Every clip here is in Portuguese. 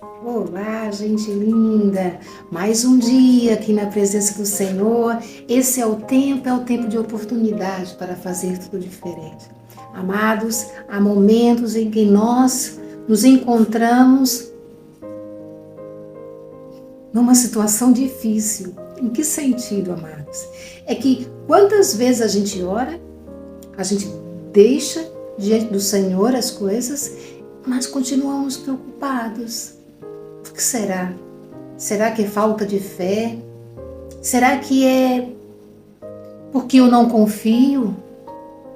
Olá, gente linda! Mais um dia aqui na presença do Senhor. Esse é o tempo de oportunidade para fazer tudo diferente. Amados, há momentos em que nós nos encontramos numa situação difícil. Em que sentido, amados? É que quantas vezes a gente ora, a gente deixa diante do Senhor as coisas, mas continuamos preocupados. O que será? Será que é falta de fé? Será que é porque eu não confio?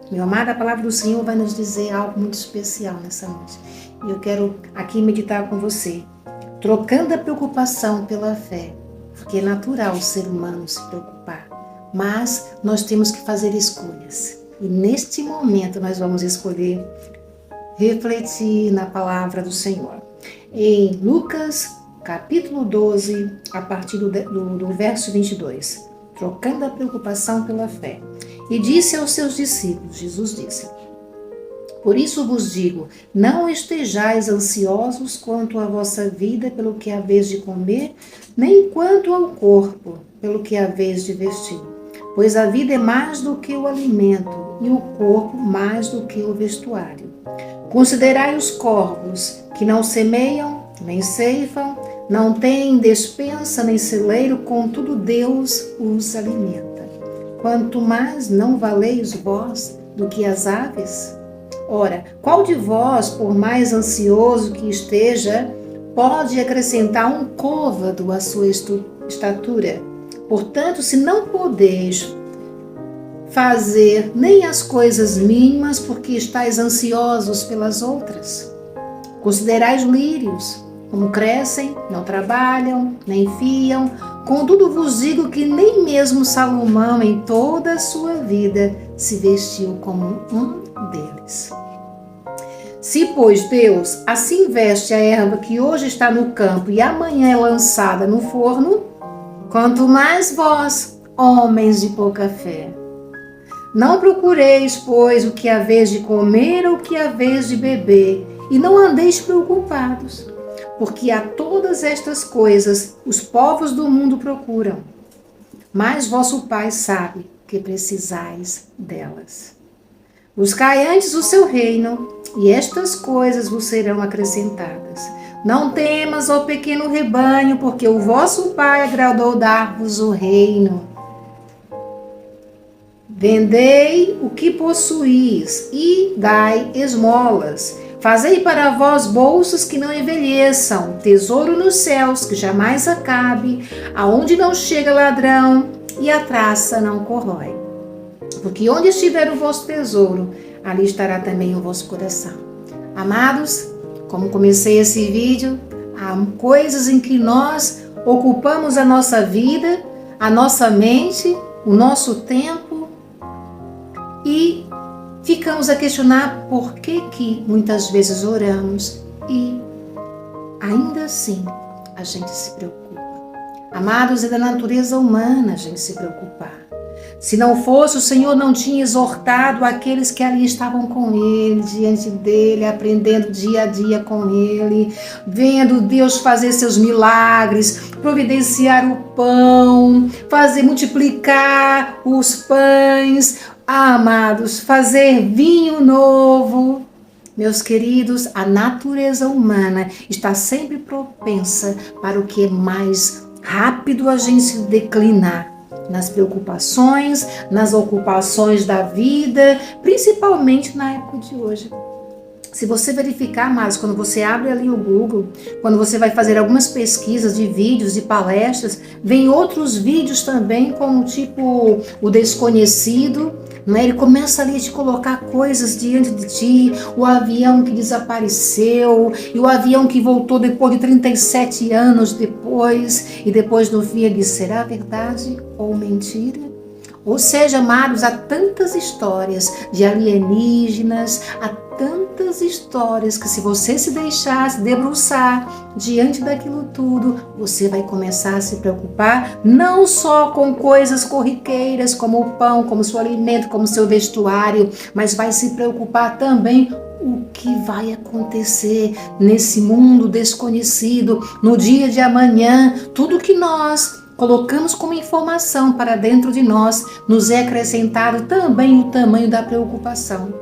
Meu amado, a palavra do Senhor vai nos dizer algo muito especial nessa noite. E eu quero aqui meditar com você, trocando a preocupação pela fé, porque é natural o ser humano se preocupar, mas nós temos que fazer escolhas. E neste momento nós vamos escolher refletir na palavra do Senhor. Em Lucas, capítulo 12, a partir do verso 22, trocando a preocupação pela fé. E disse aos seus discípulos, Jesus disse: Por isso vos digo, não estejais ansiosos quanto à vossa vida pelo que haveis de comer, nem quanto ao corpo pelo que haveis de vestir. Pois a vida é mais do que o alimento, e o corpo mais do que o vestuário. Considerai os corvos, que não semeiam, nem ceifam, não têm despensa nem celeiro, contudo Deus os alimenta. Quanto mais não valeis vós do que as aves? Ora, qual de vós, por mais ansioso que esteja, pode acrescentar um côvado à sua estatura? Portanto, se não podeis fazer nem as coisas mínimas, porque estáis ansiosos pelas outras. Considerai os lírios, como crescem, não trabalham, nem fiam. Contudo vos digo que nem mesmo Salomão, em toda a sua vida, se vestiu como um deles. Se, pois, Deus assim veste a erva que hoje está no campo e amanhã é lançada no forno, quanto mais vós, homens de pouca fé. Não procureis, pois, o que haveis de comer ou o que haveis de beber, e não andeis preocupados, porque a todas estas coisas os povos do mundo procuram. Mas vosso Pai sabe que precisais delas. Buscai antes o seu reino, e estas coisas vos serão acrescentadas. Não temas, ó pequeno rebanho, porque o vosso Pai agradou dar-vos o reino. Vendei o que possuís e dai esmolas. Fazei para vós bolsas que não envelheçam, tesouro nos céus que jamais acabe, aonde não chega ladrão e a traça não corrói. Porque onde estiver o vosso tesouro, ali estará também o vosso coração. Amados, como comecei esse vídeo, há coisas em que nós ocupamos a nossa vida, a nossa mente, o nosso tempo, e ficamos a questionar por que muitas vezes oramos e ainda assim a gente se preocupa. Amados, é da natureza humana a gente se preocupar. Se não fosse, o Senhor não tinha exortado aqueles que ali estavam com Ele, diante dEle, aprendendo dia a dia com Ele, vendo Deus fazer seus milagres, providenciar o pão, fazer multiplicar os pães, amados, fazer vinho novo. Meus queridos, a natureza humana está sempre propensa para o que é mais rápido a gente se declinar. Nas preocupações, nas ocupações da vida, principalmente na época de hoje. Se você verificar mais, quando você abre ali o Google, quando você vai fazer algumas pesquisas de vídeos, de palestras, vem outros vídeos também, como tipo o desconhecido, né? Ele começa ali a te colocar coisas diante de ti, o avião que desapareceu, e o avião que voltou depois de 37 anos depois, e depois no fim ele disse, será verdade ou mentira? Ou seja, amados, há tantas histórias de alienígenas, há tantas histórias que se você se deixar se debruçar diante daquilo tudo, você vai começar a se preocupar não só com coisas corriqueiras como o pão, como o seu alimento, como o seu vestuário, mas vai se preocupar também o que vai acontecer nesse mundo desconhecido, no dia de amanhã. Tudo que nós colocamos como informação para dentro de nós, nos é acrescentado também o tamanho da preocupação.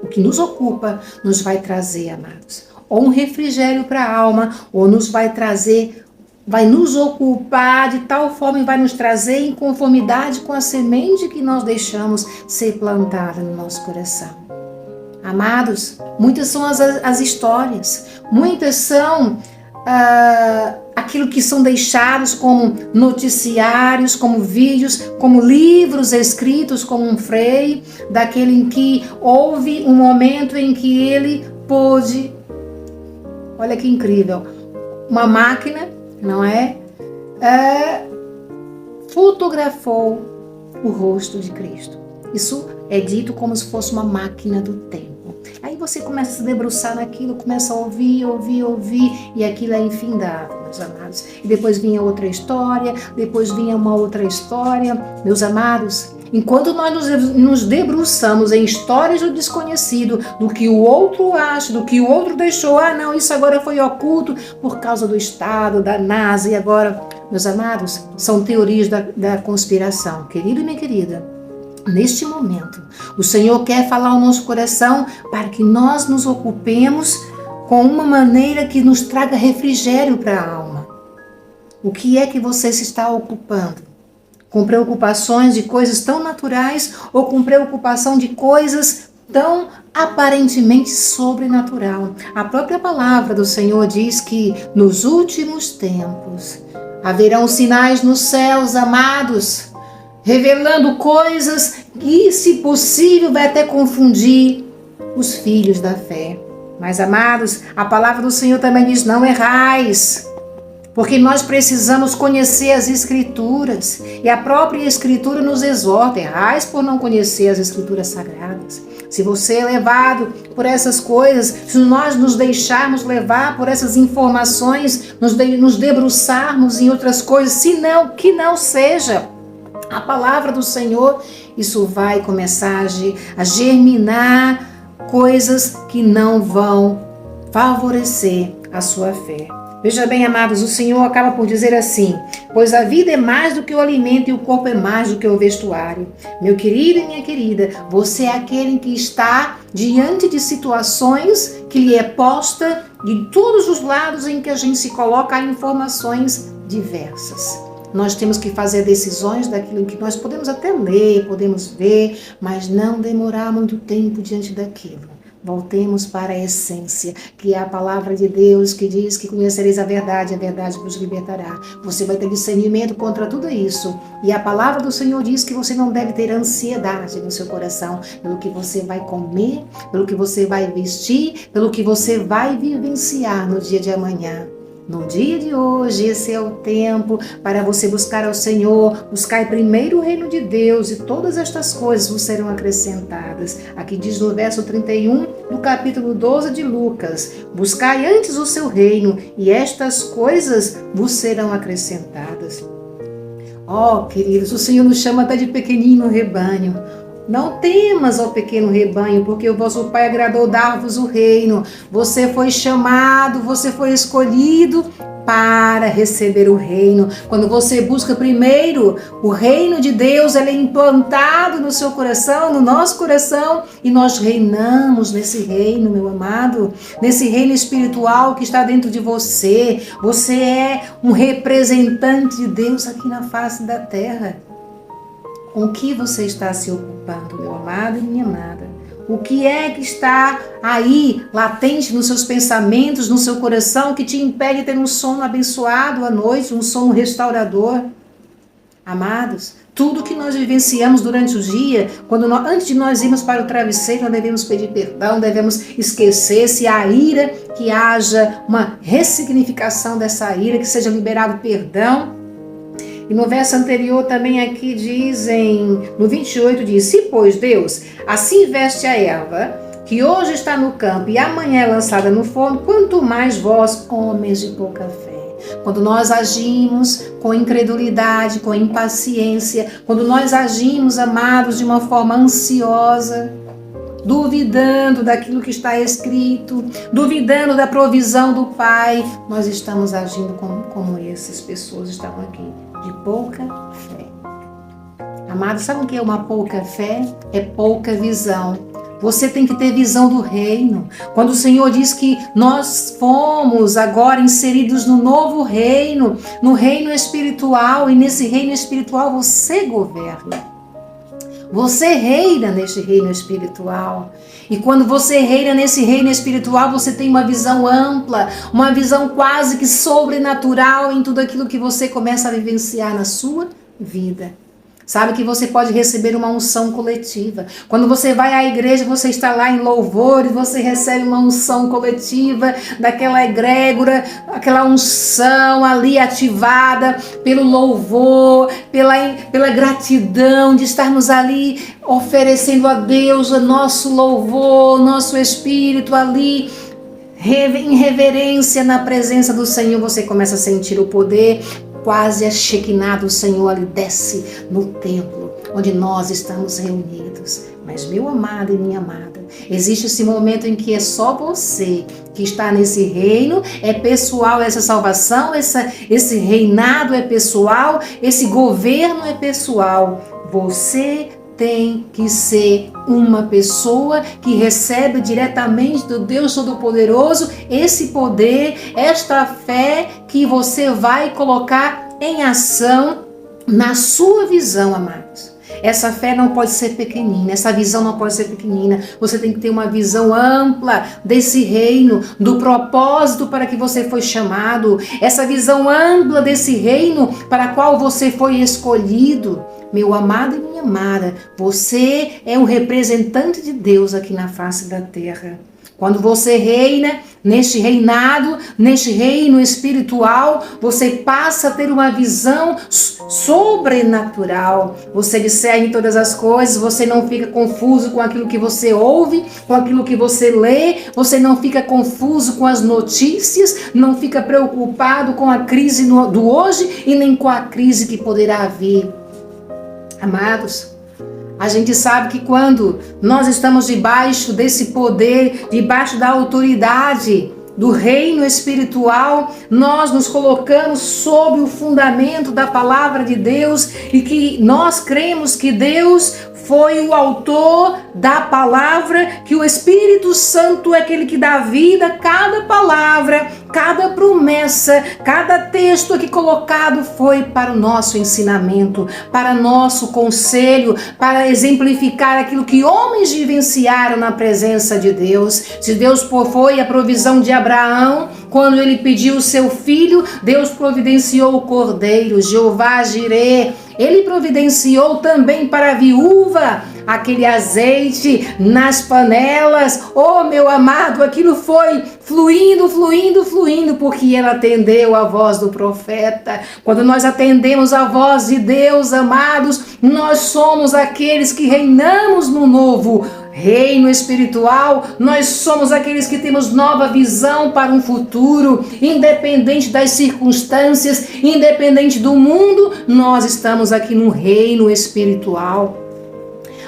O que nos ocupa nos vai trazer, amados, ou um refrigério para a alma, ou nos vai trazer, vai nos ocupar de tal forma e vai nos trazer em conformidade com a semente que nós deixamos ser plantada no nosso coração. Amados, muitas são as histórias, muitas são aquilo que são deixados como noticiários, como vídeos, como livros escritos como um freio, daquele em que houve um momento em que ele pôde, olha que incrível, uma máquina, não é? Fotografou o rosto de Cristo. Isso é dito como se fosse uma máquina do tempo. Aí você começa a se debruçar naquilo, começa a ouvir, e aquilo é infindável, meus amados. E depois vinha outra história, depois vinha uma outra história. Meus amados, enquanto nós nos debruçamos em histórias do desconhecido, do que o outro acha, do que o outro deixou, não, isso agora foi oculto por causa do Estado, da NASA, e agora, meus amados, são teorias da conspiração. Querido e minha querida, neste momento, o Senhor quer falar ao nosso coração para que nós nos ocupemos com uma maneira que nos traga refrigério para a alma. O que é que você se está ocupando? Com preocupações de coisas tão naturais ou com preocupação de coisas tão aparentemente sobrenatural? A própria palavra do Senhor diz que nos últimos tempos haverão sinais nos céus, amados, revelando coisas que, se possível, vai até confundir os filhos da fé. Mas, amados, a palavra do Senhor também diz: não errais, porque nós precisamos conhecer as Escrituras. E a própria Escritura nos exorta: errais por não conhecer as Escrituras sagradas. Se você é levado por essas coisas, se nós nos deixarmos levar por essas informações, nos debruçarmos em outras coisas, se não, que não seja a palavra do Senhor, isso vai começar a germinar coisas que não vão favorecer a sua fé. Veja bem, amados, o Senhor acaba por dizer assim: pois a vida é mais do que o alimento e o corpo é mais do que o vestuário. Meu querido e minha querida, você é aquele que está diante de situações que lhe é posta de todos os lados em que a gente se coloca informações diversas. Nós temos que fazer decisões daquilo que nós podemos até ler, podemos ver, mas não demorar muito tempo diante daquilo. Voltemos para a essência, que é a palavra de Deus, que diz que conhecereis a verdade vos libertará. Você vai ter discernimento contra tudo isso. E a palavra do Senhor diz que você não deve ter ansiedade no seu coração pelo que você vai comer, pelo que você vai vestir, pelo que você vai vivenciar no dia de amanhã. No dia de hoje, esse é o tempo para você buscar ao Senhor, buscar primeiro o reino de Deus e todas estas coisas vos serão acrescentadas. Aqui diz no verso 31 do capítulo 12 de Lucas: buscai antes o seu reino e estas coisas vos serão acrescentadas. Queridos, o Senhor nos chama até de pequenino rebanho. Não temas, ó pequeno rebanho, porque o vosso Pai agradou dar-vos o reino. Você foi chamado, você foi escolhido para receber o reino. Quando você busca primeiro o reino de Deus, ele é implantado no seu coração, no nosso coração, e nós reinamos nesse reino, meu amado, nesse reino espiritual que está dentro de você. Você é um representante de Deus aqui na face da terra. Com o que você está se ocupando, meu amado e minha amada? O que é que está aí, latente nos seus pensamentos, no seu coração, que te impede de ter um sono abençoado à noite, um sono restaurador? Amados, tudo que nós vivenciamos durante o dia, antes de nós irmos para o travesseiro, nós devemos pedir perdão, devemos esquecer, se há ira, que haja uma ressignificação dessa ira, que seja liberado perdão. E no verso anterior também aqui no 28 diz: se pois Deus assim veste a erva, que hoje está no campo e amanhã é lançada no forno, quanto mais vós, homens de pouca fé. Quando nós agimos com incredulidade, com impaciência, quando nós agimos, amados, de uma forma ansiosa, duvidando daquilo que está escrito, duvidando da provisão do Pai, nós estamos agindo como essas pessoas estavam aqui, de pouca fé. Amados, sabe o que é uma pouca fé? É pouca visão. Você tem que ter visão do reino. Quando o Senhor diz que nós fomos agora inseridos no novo reino, no reino espiritual, e nesse reino espiritual você governa. Você reina neste reino espiritual. E quando você reina nesse reino espiritual, você tem uma visão ampla, uma visão quase que sobrenatural em tudo aquilo que você começa a vivenciar na sua vida. Sabe que você pode receber uma unção coletiva. Quando você vai à igreja, você está lá em louvor e você recebe uma unção coletiva daquela egrégora, aquela unção ali ativada pelo louvor, pela gratidão de estarmos ali oferecendo a Deus o nosso louvor, nosso espírito ali em reverência na presença do Senhor. Você começa a sentir o poder. Quase a Shekinah do Senhor ali desce no templo onde nós estamos reunidos. Mas meu amado e minha amada, existe esse momento em que é só você que está nesse reino, é pessoal essa salvação, esse reinado é pessoal, esse governo é pessoal. Você tem que ser uma pessoa que recebe diretamente do Deus Todo-Poderoso esse poder, esta fé que você vai colocar em ação na sua visão, amados. Essa fé não pode ser pequenina, essa visão não pode ser pequenina. Você tem que ter uma visão ampla desse reino, do propósito para que você foi chamado, essa visão ampla desse reino para qual você foi escolhido. Meu amado e minha amada, você é um representante de Deus aqui na face da terra. Quando você reina neste reinado, neste reino espiritual, você passa a ter uma visão sobrenatural. Você discerne todas as coisas, você não fica confuso com aquilo que você ouve, com aquilo que você lê, você não fica confuso com as notícias, não fica preocupado com a crise do hoje e nem com a crise que poderá vir. Amados, a gente sabe que quando nós estamos debaixo desse poder, debaixo da autoridade do reino espiritual, nós nos colocamos sob o fundamento da palavra de Deus e que nós cremos que Deus foi o autor da palavra, que o Espírito Santo é aquele que dá vida a cada palavra, cada promessa, cada texto aqui colocado foi para o nosso ensinamento, para nosso conselho, para exemplificar aquilo que homens vivenciaram na presença de Deus. Se Deus foi a provisão de Abraão, quando ele pediu o seu filho, Deus providenciou o cordeiro, Jeová Jireh. Ele providenciou também para a viúva aquele azeite nas panelas. Oh, meu amado, aquilo foi fluindo, porque ela atendeu a voz do profeta. Quando nós atendemos a voz de Deus, amados, nós somos aqueles que reinamos no novo reino espiritual. Nós somos aqueles que temos nova visão para um futuro, independente das circunstâncias, independente do mundo, nós estamos aqui no reino espiritual.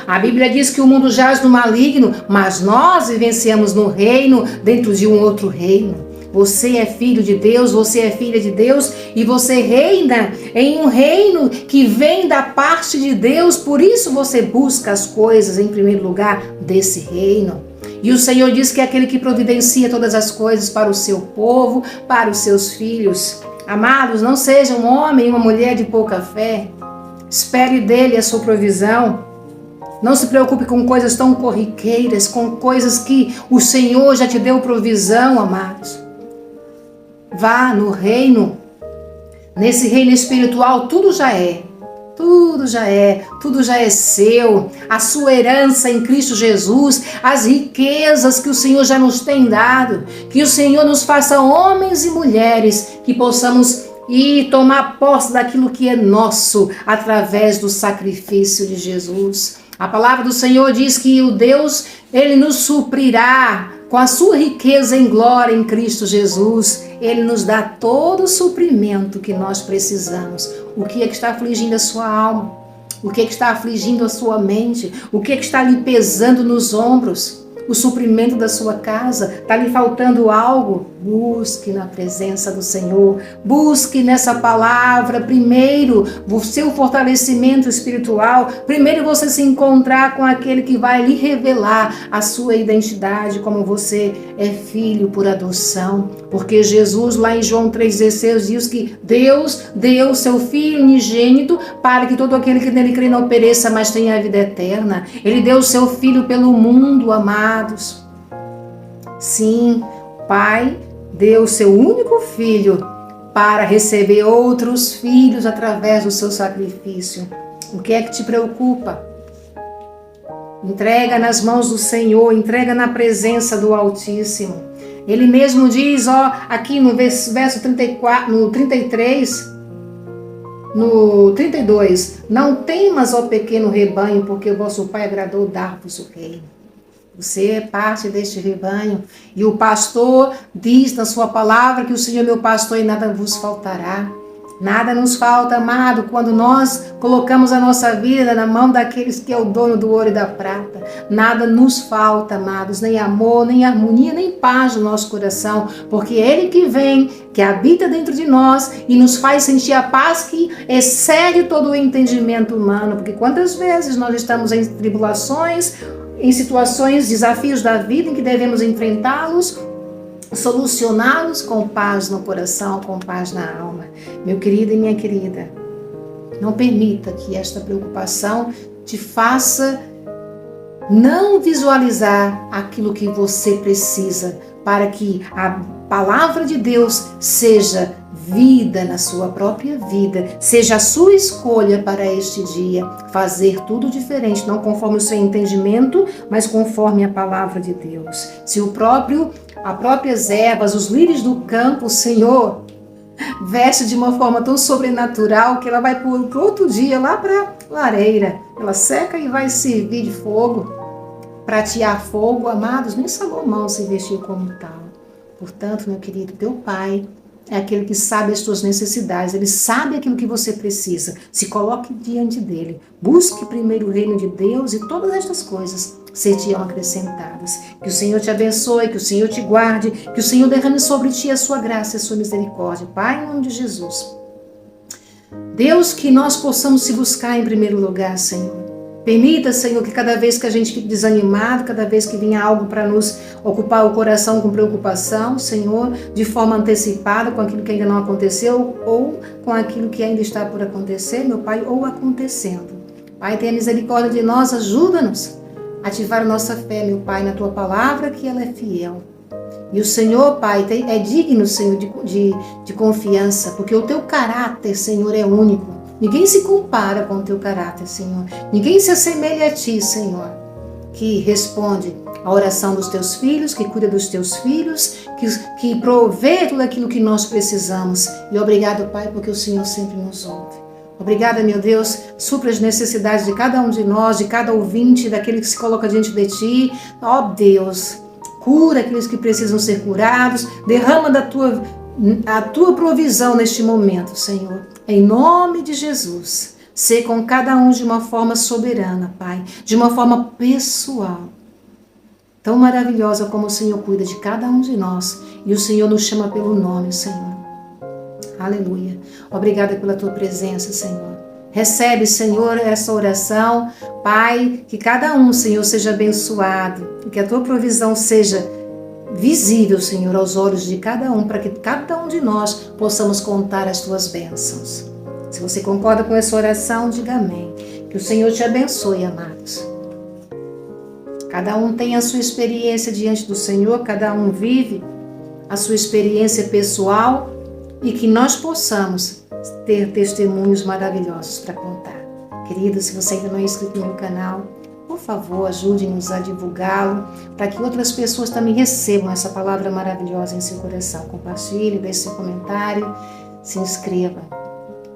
A Bíblia diz que o mundo jaz no maligno, mas nós vivenciamos no reino, dentro de um outro reino. Você é filho de Deus, você é filha de Deus e você reina em um reino que vem da parte de Deus. Por isso você busca as coisas em primeiro lugar desse reino. E o Senhor diz que é aquele que providencia todas as coisas para o seu povo, para os seus filhos. Amados, não seja um homem e uma mulher de pouca fé. Espere dele a sua provisão. Não se preocupe com coisas tão corriqueiras, com coisas que o Senhor já te deu provisão, amados. Vá no reino, nesse reino espiritual, tudo já é seu. A sua herança em Cristo Jesus, as riquezas que o Senhor já nos tem dado, que o Senhor nos faça homens e mulheres que possamos ir tomar posse daquilo que é nosso através do sacrifício de Jesus. A palavra do Senhor diz que o Deus, Ele nos suprirá com a sua riqueza em glória em Cristo Jesus. Ele nos dá todo o suprimento que nós precisamos. O que é que está afligindo a sua alma? O que está afligindo a sua mente? O que está lhe pesando nos ombros? O suprimento da sua casa? Está lhe faltando algo? Busque na presença do Senhor. Busque nessa palavra primeiro o seu fortalecimento espiritual. Primeiro você se encontrar com aquele que vai lhe revelar a sua identidade, como você é filho por adoção. Porque Jesus, lá em João 3,16, diz que Deus deu o seu Filho unigênito para que todo aquele que nele crê não pereça, mas tenha a vida eterna. Ele deu o seu Filho pelo mundo, amados. Sim, Pai deu o seu único Filho para receber outros filhos através do seu sacrifício. O que é que te preocupa? Entrega nas mãos do Senhor, entrega na presença do Altíssimo. Ele mesmo diz, aqui no verso 34, no 33, no 32, não temas, ó pequeno rebanho, porque o vosso Pai agradou dar-vos o reino. Você é parte deste rebanho. E o pastor diz na sua palavra que o Senhor é meu pastor e nada vos faltará. Nada nos falta, amado, quando nós colocamos a nossa vida na mão daqueles que é o dono do ouro e da prata. Nada nos falta, amados, nem amor, nem harmonia, nem paz no nosso coração, porque é Ele que vem, que habita dentro de nós e nos faz sentir a paz que excede todo o entendimento humano. Porque quantas vezes nós estamos em tribulações, em situações, desafios da vida em que devemos enfrentá-los, solucioná-los com paz no coração, com paz na alma. Meu querido e minha querida, não permita que esta preocupação te faça não visualizar aquilo que você precisa para que a palavra de Deus seja vida na sua própria vida, seja a sua escolha para este dia, fazer tudo diferente, não conforme o seu entendimento, mas conforme a palavra de Deus. Se as próprias ervas, os lírios do campo, o Senhor veste de uma forma tão sobrenatural que ela vai para o outro dia lá para a lareira, ela seca e vai servir de fogo, pratear fogo, amados, nem Salomão se vestiu como tal. Portanto, meu querido, teu Pai é aquele que sabe as tuas necessidades, Ele sabe aquilo que você precisa. Se coloque diante dEle, busque primeiro o reino de Deus e todas estas coisas serão acrescentadas. Que o Senhor te abençoe, que o Senhor te guarde, que o Senhor derrame sobre ti a sua graça e a sua misericórdia. Pai, em nome de Jesus. Deus, que nós possamos te buscar em primeiro lugar, Senhor. Permita, Senhor, que cada vez que a gente fique desanimado, cada vez que venha algo para nos ocupar o coração com preocupação, Senhor, de forma antecipada com aquilo que ainda não aconteceu ou com aquilo que ainda está por acontecer, meu Pai, ou acontecendo. Pai, tenha misericórdia de nós, ajuda-nos a ativar a nossa fé, meu Pai, na Tua palavra, que ela é fiel. E o Senhor, Pai, é digno, Senhor, de confiança, porque o Teu caráter, Senhor, é único. Ninguém se compara com o Teu caráter, Senhor. Ninguém se assemelha a Ti, Senhor, que responde a oração dos Teus filhos, que cuida dos Teus filhos, que provê tudo aquilo que nós precisamos. E obrigado, Pai, porque o Senhor sempre nos ouve. Obrigada, meu Deus, supra as necessidades de cada um de nós, de cada ouvinte, daquele que se coloca diante de Ti. Ó Deus, cura aqueles que precisam ser curados, derrama a Tua provisão neste momento, Senhor. Em nome de Jesus, ser com cada um de uma forma soberana, Pai, de uma forma pessoal. Tão maravilhosa como o Senhor cuida de cada um de nós. E o Senhor nos chama pelo nome, Senhor. Aleluia. Obrigada pela Tua presença, Senhor. Recebe, Senhor, essa oração. Pai, que cada um, Senhor, seja abençoado. E que a Tua provisão seja visível, Senhor, aos olhos de cada um, para que cada um de nós possamos contar as Tuas bênçãos. Se você concorda com essa oração, diga amém. Que o Senhor te abençoe, amados. Cada um tem a sua experiência diante do Senhor, cada um vive a sua experiência pessoal e que nós possamos ter testemunhos maravilhosos para contar. Querido, se você ainda não é inscrito no meu canal, por favor, ajude-nos a divulgá-lo, para que outras pessoas também recebam essa palavra maravilhosa em seu coração. Compartilhe, deixe seu comentário, se inscreva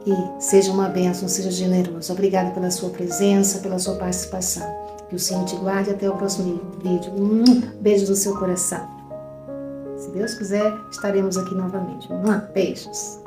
e seja uma bênção, seja generoso. Obrigada pela sua presença, pela sua participação. Que o Senhor te guarde até o próximo vídeo. Beijo no seu coração. Se Deus quiser, estaremos aqui novamente. Beijos.